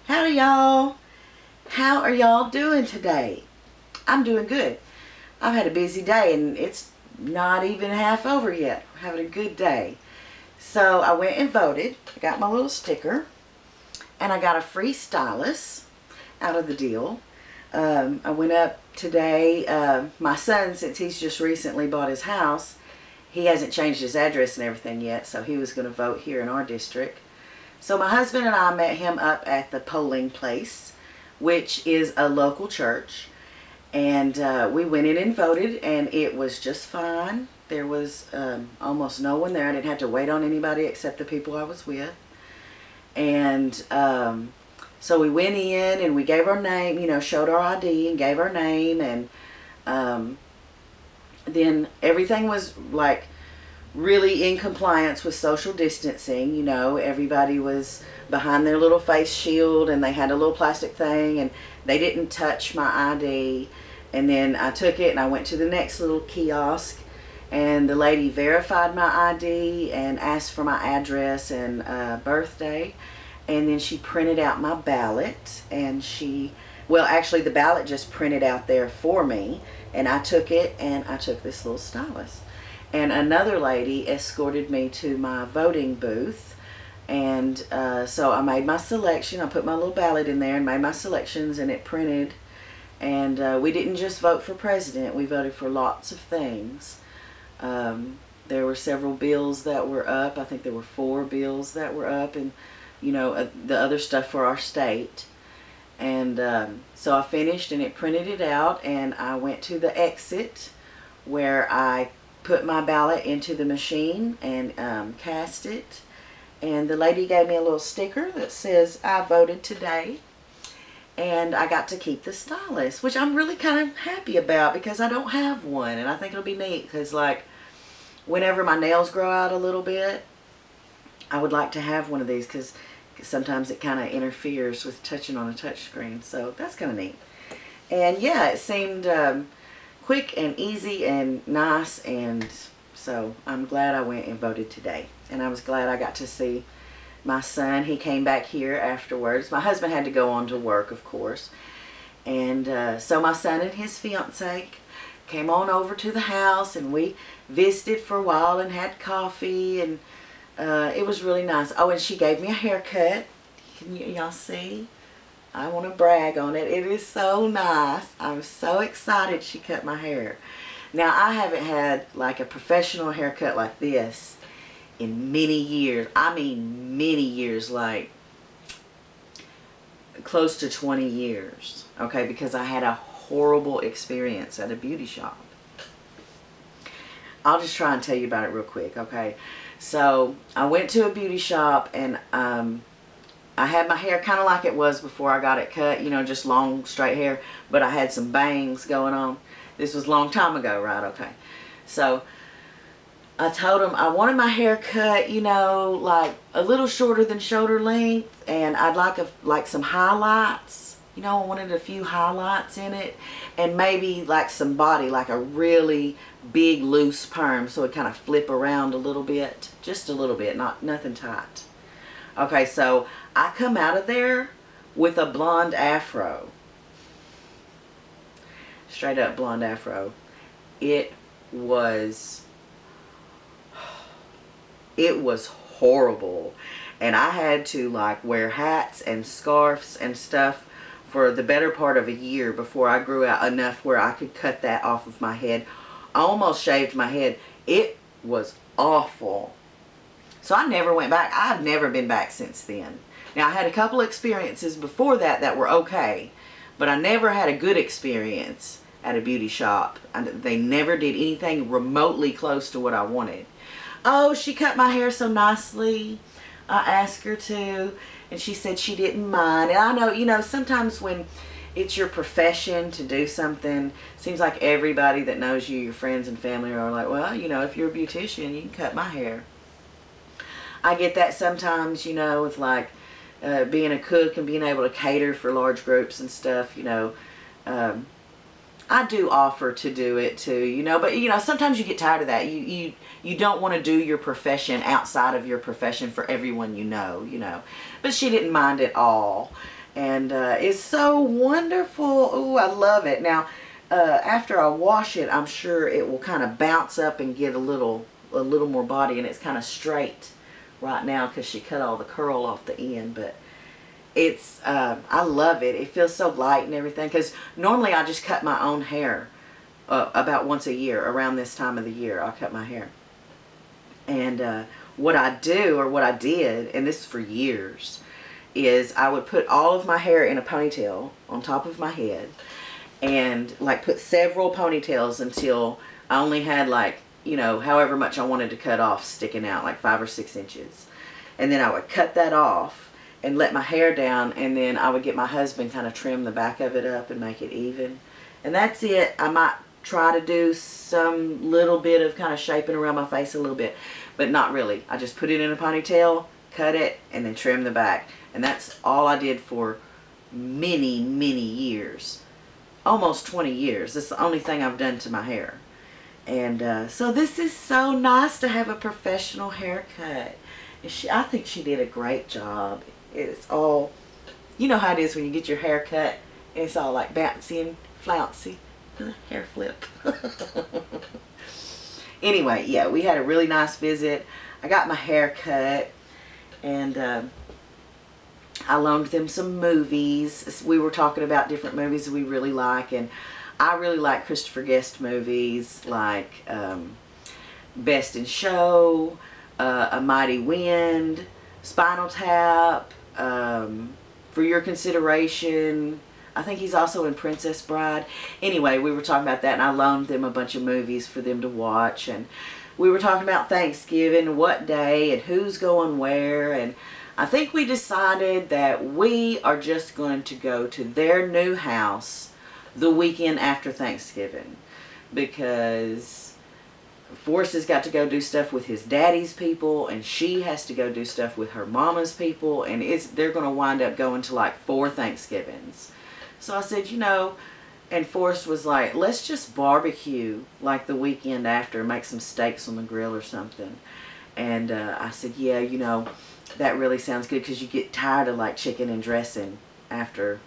Howdy y'all. How are y'all doing today? I'm doing good. I've had a busy day and it's not even half over yet. I'm having a good day. So I went and voted. I got my little sticker and I got a free stylus out of the deal. I went up today. My son, since he's just recently bought his house, he hasn't changed his address and everything yet, so he was going to vote here in our district. So my husband and I met him up at the polling place, which is a local church. And we went in and voted, and it was just fine. There was almost no one there. I didn't have to wait on anybody except the people I was with. And so we went in and we gave our name, showed our ID and gave our name. And then everything was like really in compliance with social distancing. Everybody was behind their little face shield and they had a little plastic thing and they didn't touch my ID. And then I took it and I went to the next little kiosk and the lady verified my ID and asked for my address and birthday. And then she printed out my ballot and actually the ballot just printed out there for me, and I took it and I took this little stylus. And another lady escorted me to my voting booth. And so I made my selection. I put my little ballot in there and made my selections, and it printed. And we didn't just vote for president. We voted for lots of things. There were several bills that were up. I think there were 4 bills that were up, and the other stuff for our state. And so I finished and it printed it out, and I went to the exit where I put my ballot into the machine and cast it. And the lady gave me a little sticker that says I voted today. And I got to keep the stylus, which I'm really kind of happy about because I don't have one. And I think it'll be neat because, like, whenever my nails grow out a little bit, I would like to have one of these because sometimes it kind of interferes with touching on a touch screen. So that's kind of neat. And yeah, it seemed quick and easy and nice, and so I'm glad I went and voted today. And I was glad I got to see my son. He came back here afterwards. My husband had to go on to work, of course. And so my son and his fiance came on over to the house, and we visited for a while and had coffee, and it was really nice. Oh, and she gave me a haircut. Can y'all see? I want to brag on it. It is so nice. I'm so excited she cut my hair. Now, I haven't had like a professional haircut like this in many years. I mean many years, like close to 20 years. Okay, because I had a horrible experience at a beauty shop. I'll just try and tell you about it real quick, okay? So I went to a beauty shop, and I had my hair kind of like it was before I got it cut, just long straight hair, but I had some bangs going on. This was a long time ago, right? Okay. So I told him I wanted my hair cut, like a little shorter than shoulder length, and I'd like some highlights. I wanted a few highlights in it, and maybe like some body, like a really big loose perm, so it kind of flip around a little bit, just a little bit, nothing tight. Okay, so I come out of there with a blonde afro. Straight up blonde afro. It was horrible. And I had to like wear hats and scarves and stuff for the better part of a year before I grew out enough where I could cut that off of my head. I almost shaved my head. It was awful. So I never went back. I've never been back since then. Now, I had a couple experiences before that were okay, but I never had a good experience at a beauty shop. They never did anything remotely close to what I wanted. Oh, she cut my hair so nicely. I asked her to, and she said she didn't mind. And I know, sometimes when it's your profession to do something, seems like everybody that knows you, your friends and family, are like, well, if you're a beautician, you can cut my hair. I get that sometimes, with like being a cook and being able to cater for large groups and stuff, I do offer to do it too, but sometimes you get tired of that. You don't want to do your profession outside of your profession for everyone, But she didn't mind at all. And it's so wonderful. Ooh, I love it. Now, after I wash it, I'm sure it will kind of bounce up and get a little more body, and it's kind of straight right now because she cut all the curl off the end. But it's I love it. It feels so light and everything, because normally I just cut my own hair about once a year. Around this time of the year, I'll cut my hair. And what I do, or what I did, and this is for years, is I would put all of my hair in a ponytail on top of my head, and like put several ponytails until I only had, like, you know, however much I wanted to cut off sticking out, like 5 or 6 inches. And then I would cut that off and let my hair down, and then I would get my husband kind of trim the back of it up and make it even. And that's it. I might try to do some little bit of kind of shaping around my face a little bit, but not really. I just put it in a ponytail, cut it, and then trim the back. And that's all I did for many, many years. Almost 20 years. That's the only thing I've done to my hair. And so this is so nice to have a professional haircut. And I think she did a great job. It's all, you know how it is when you get your hair cut, and it's all like bouncy and flouncy. Hair flip. Anyway, yeah, we had a really nice visit. I got my hair cut, and I loaned them some movies. We were talking about different movies we really like, and I really like Christopher Guest movies, like Best in Show, A Mighty Wind, Spinal Tap, For Your Consideration. I think he's also in Princess Bride. Anyway, we were talking about that, and I loaned them a bunch of movies for them to watch. And we were talking about Thanksgiving, what day, and who's going where. And I think we decided that we are just going to go to their new house the weekend after Thanksgiving, because Forrest has got to go do stuff with his daddy's people, and she has to go do stuff with her mama's people, and they're going to wind up going to like 4 Thanksgivings. So I said, you know, and Forrest was like, let's just barbecue like the weekend after, make some steaks on the grill or something. And I said, yeah, you know, that really sounds good, because you get tired of like chicken and dressing after,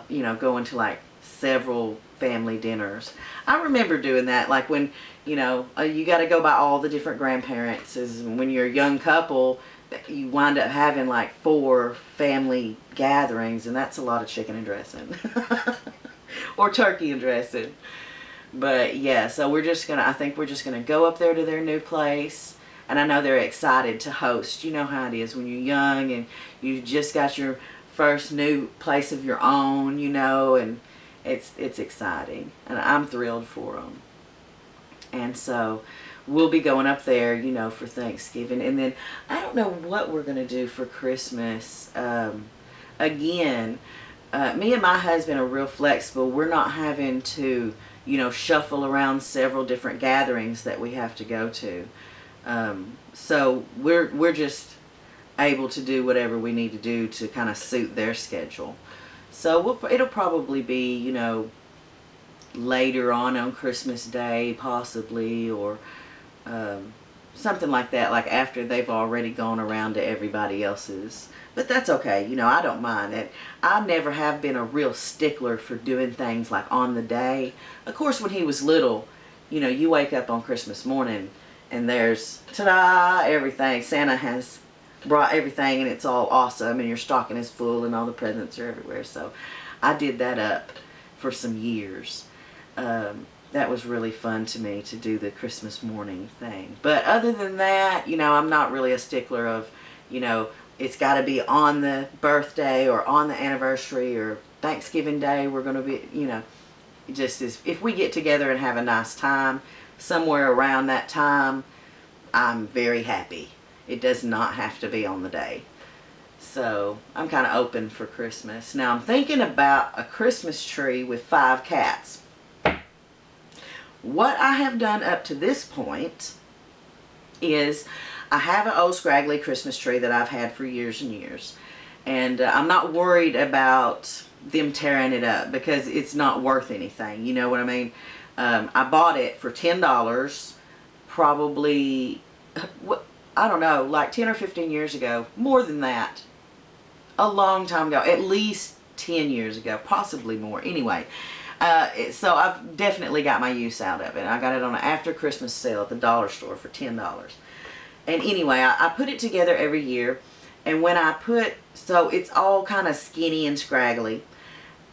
you know, going to like several family dinners. I remember doing that, like when, you know, you got to go by all the different grandparents. When you're a young couple, you wind up having like 4 family gatherings, and that's a lot of chicken and dressing. Or turkey and dressing. But yeah, so I think we're just gonna go up there to their new place, and I know they're excited to host. You know how it is when you're young and you just got your first new place of your own, you know, and it's exciting, and I'm thrilled for them. And so we'll be going up there, you know, for Thanksgiving. And then I don't know what we're going to do for Christmas. Again, me and my husband are real flexible. We're not having to, you know, shuffle around several different gatherings that we have to go to. So we're just able to do whatever we need to do to kind of suit their schedule. So it'll probably be, you know, later on Christmas Day possibly, or something like that, like after they've already gone around to everybody else's. But that's okay, you know, I don't mind it. I never have been a real stickler for doing things like on the day. Of course, when he was little, you know, you wake up on Christmas morning and there's, ta-da, everything. Santa has brought everything, and it's all awesome, and your stocking is full and all the presents are everywhere. So I did that up for some years. That was really fun to me, to do the Christmas morning thing. But other than that, you know, I'm not really a stickler of, you know, it's got to be on the birthday or on the anniversary or Thanksgiving Day. We're going to be, you know, just as if we get together and have a nice time somewhere around that time, I'm very happy. It does not have to be on the day. So I'm kind of open for Christmas. Now I'm thinking about a Christmas tree with 5 cats. What I have done up to this point is I have an old scraggly Christmas tree that I've had for years and years. And I'm not worried about them tearing it up, because it's not worth anything. You know what I mean? I bought it for $10, probably, I don't know, like 10 or 15 years ago. More than that. A long time ago. At least 10 years ago, possibly more. Anyway, so I've definitely got my use out of it. I got it on an after Christmas sale at the dollar store for $10. And anyway, I put it together every year. And when I put, so it's all kind of skinny and scraggly.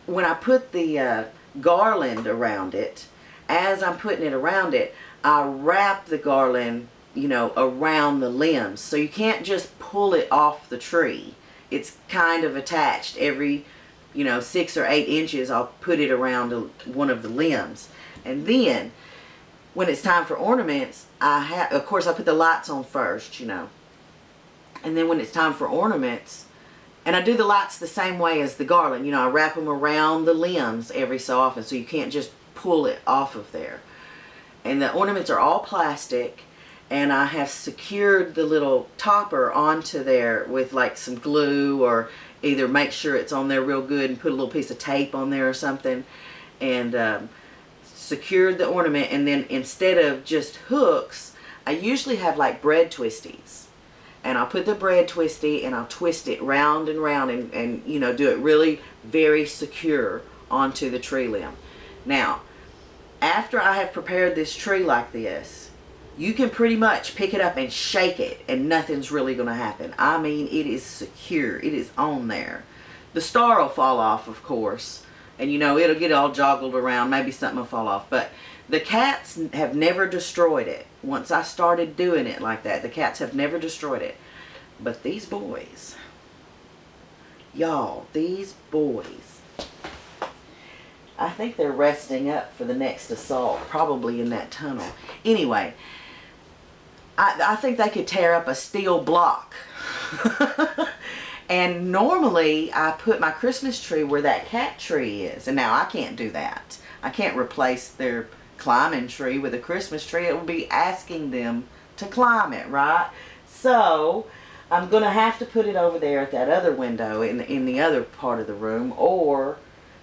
When I put the garland around it, as I'm putting it around it, I wrap the garland, you know, around the limbs. So you can't just pull it off the tree. It's kind of attached every, you know, 6 or 8 inches. I'll put it around one of the limbs. And then when it's time for ornaments, of course I put the lights on first, you know. And then when it's time for ornaments, and I do the lights the same way as the garland, you know, I wrap them around the limbs every so often, so you can't just pull it off of there. And the ornaments are all plastic, and I have secured the little topper onto there with like some glue, or either make sure it's on there real good and put a little piece of tape on there or something, and secured the ornament. And then instead of just hooks, I usually have like bread twisties, and I'll put the bread twisty and I'll twist it round and round, and you know, do it really very secure onto the tree limb. Now, after I have prepared this tree like this, you can pretty much pick it up and shake it and nothing's really going to happen. I mean, it is secure. It is on there. The star will fall off, of course, and you know, it'll get all joggled around. Maybe something will fall off, but the cats have never destroyed it. Once I started doing it like that, the cats have never destroyed it. But these boys, y'all, these boys, I think they're resting up for the next assault, probably in that tunnel. Anyway, I think they could tear up a steel block. And normally I put my Christmas tree where that cat tree is. And now I can't do that. I can't replace their climbing tree with a Christmas tree. It will be asking them to climb it, right? So I'm going to have to put it over there at that other window in the other part of the room, or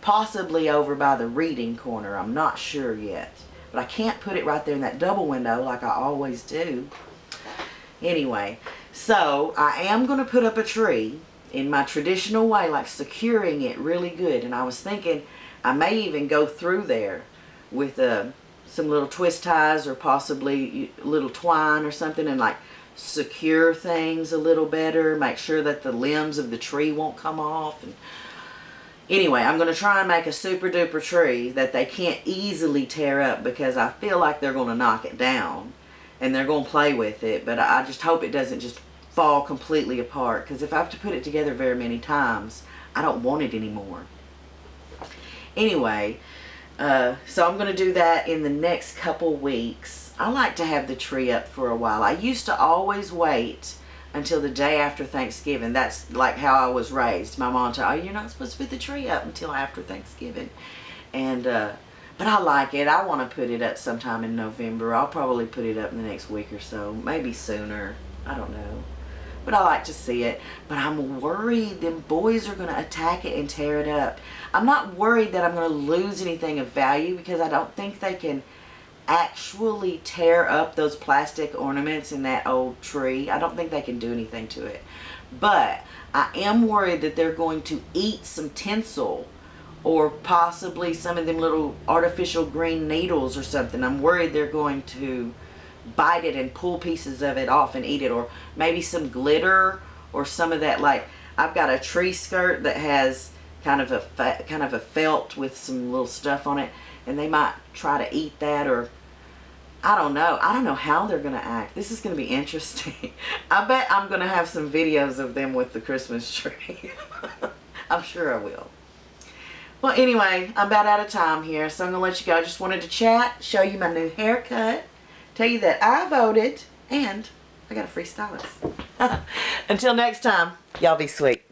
possibly over by the reading corner. I'm not sure yet. But I can't put it right there in that double window like I always do. Anyway, so I am going to put up a tree in my traditional way, like securing it really good. And I was thinking I may even go through there with some little twist ties, or possibly a little twine or something, and like secure things a little better, make sure that the limbs of the tree won't come off. And anyway, I'm going to try and make a super duper tree that they can't easily tear up, because I feel like they're going to knock it down and they're going to play with it. But I just hope it doesn't just fall completely apart, because if I have to put it together very many times, I don't want it anymore. Anyway, so I'm going to do that in the next couple weeks. I like to have the tree up for a while. I used to always wait until the day after Thanksgiving. That's like how I was raised. My mom told me, oh, you're not supposed to put the tree up until after Thanksgiving. And but I like it. I want to put it up sometime in November. I'll probably put it up in the next week or so, maybe sooner. I don't know. But I like to see it. But I'm worried them boys are going to attack it and tear it up. I'm not worried that I'm going to lose anything of value, because I don't think they can actually tear up those plastic ornaments in that old tree. I don't think they can do anything to it. But I am worried that they're going to eat some tinsel, or possibly some of them little artificial green needles or something. I'm worried they're going to bite it and pull pieces of it off and eat it, or maybe some glitter, or some of that. Like, I've got a tree skirt that has kind of a felt with some little stuff on it, and they might try to eat that, or I don't know. I don't know how they're going to act. This is going to be interesting. I bet I'm going to have some videos of them with the Christmas tree. I'm sure I will. Well, anyway, I'm about out of time here, so I'm going to let you go. I just wanted to chat, show you my new haircut, tell you that I voted, and I got a free stylist. Until next time, y'all be sweet.